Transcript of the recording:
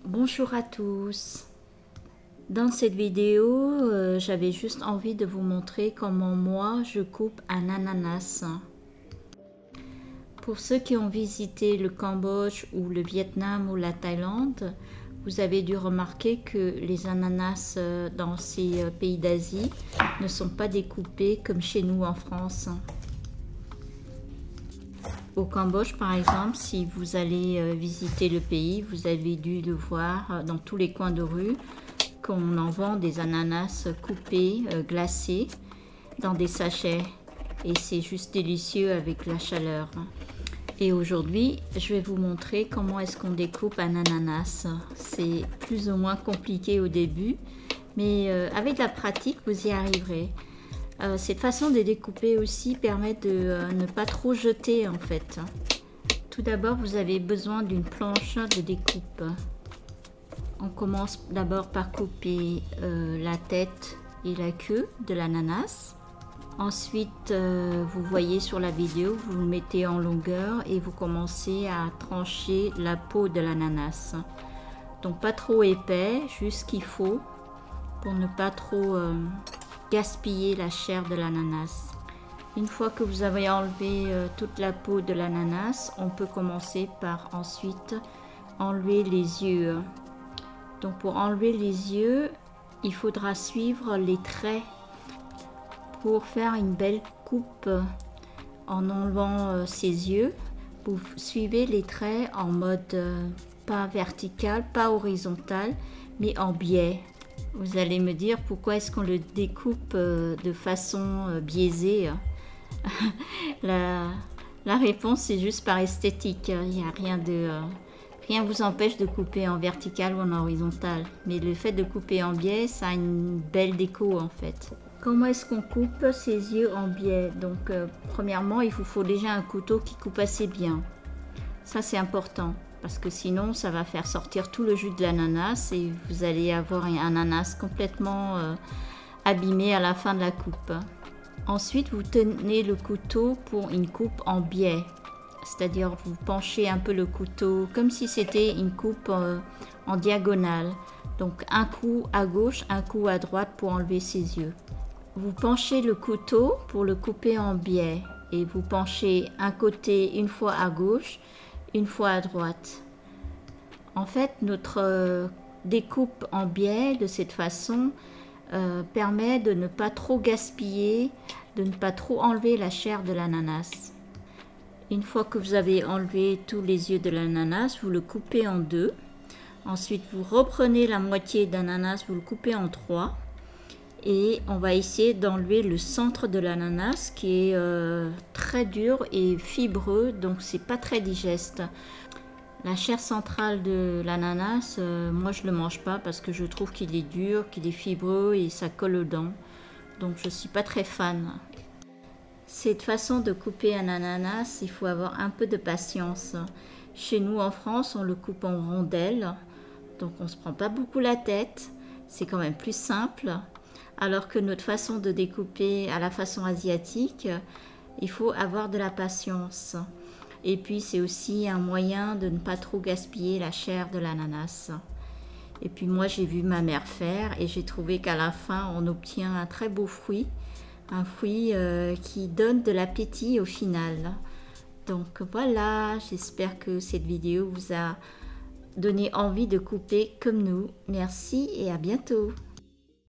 Bonjour à tous. Dans cette vidéo, j'avais juste envie de vous montrer comment moi je coupe un ananas. Pour ceux qui ont visité le Cambodge ou le Vietnam ou la Thaïlande, vous avez dû remarquer que les ananas dans ces pays d'Asie ne sont pas découpés comme chez nous en France. Au Cambodge, par exemple, si vous allez visiter le pays, vous avez dû le voir dans tous les coins de rue qu'on en vend des ananas coupés, glacés, dans des sachets. Et c'est juste délicieux avec la chaleur. Et aujourd'hui, je vais vous montrer comment est-ce qu'on découpe un ananas. C'est plus ou moins compliqué au début, mais avec la pratique, vous y arriverez. Cette façon de découper aussi permet de ne pas trop jeter en fait. Tout d'abord, vous avez besoin d'une planche de découpe. On commence d'abord par couper la tête et la queue de l'ananas. Ensuite, vous voyez sur la vidéo, vous le mettez en longueur et vous commencez à trancher la peau de l'ananas. Donc pas trop épais, juste ce qu'il faut pour ne pas trop gaspiller la chair de l'ananas. Une fois que vous avez enlevé toute la peau de l'ananas, on peut commencer par ensuite enlever les yeux. Donc pour enlever les yeux, il faudra suivre les traits pour faire une belle coupe. En enlevant ses yeux, vous suivez les traits en mode pas vertical, pas horizontal, mais en biais. Vous allez me dire pourquoi est-ce qu'on le découpe de façon biaisée. La réponse c'est juste par esthétique. Il n'y a rien vous empêche de couper en vertical ou en horizontal. Mais le fait de couper en biais, ça a une belle déco en fait. Comment est-ce qu'on coupe ses yeux en biais? Donc premièrement, il vous faut déjà un couteau qui coupe assez bien. Ça c'est important. Parce que sinon ça va faire sortir tout le jus de l'ananas et vous allez avoir un ananas complètement abîmé à la fin de la coupe. Ensuite vous tenez le couteau pour une coupe en biais, c'est-à-dire vous penchez un peu le couteau comme si c'était une coupe en diagonale. Donc un coup à gauche, un coup à droite pour enlever ses yeux. Vous penchez le couteau pour le couper en biais et vous penchez un côté une fois à gauche, une fois à droite. En fait, notre découpe en biais de cette façon permet de ne pas trop gaspiller, de ne pas trop enlever la chair de l'ananas. Une fois que vous avez enlevé tous les yeux de l'ananas, vous le coupez en deux. Ensuite, vous reprenez la moitié d'ananas, vous le coupez en trois. Et on va essayer d'enlever le centre de l'ananas qui est très dur et fibreux, donc c'est pas très digeste. La chair centrale de l'ananas, moi je le mange pas parce que je trouve qu'il est dur, qu'il est fibreux et ça colle aux dents. Donc je suis pas très fan. Cette façon de couper un ananas, il faut avoir un peu de patience. Chez nous en France, on le coupe en rondelles, donc on se prend pas beaucoup la tête. C'est quand même plus simple. Alors que notre façon de découper à la façon asiatique, il faut avoir de la patience. Et puis c'est aussi un moyen de ne pas trop gaspiller la chair de l'ananas. Et puis moi j'ai vu ma mère faire et j'ai trouvé qu'à la fin on obtient un très beau fruit. Un fruit qui donne de l'appétit au final. Donc voilà, j'espère que cette vidéo vous a donné envie de couper comme nous. Merci et à bientôt.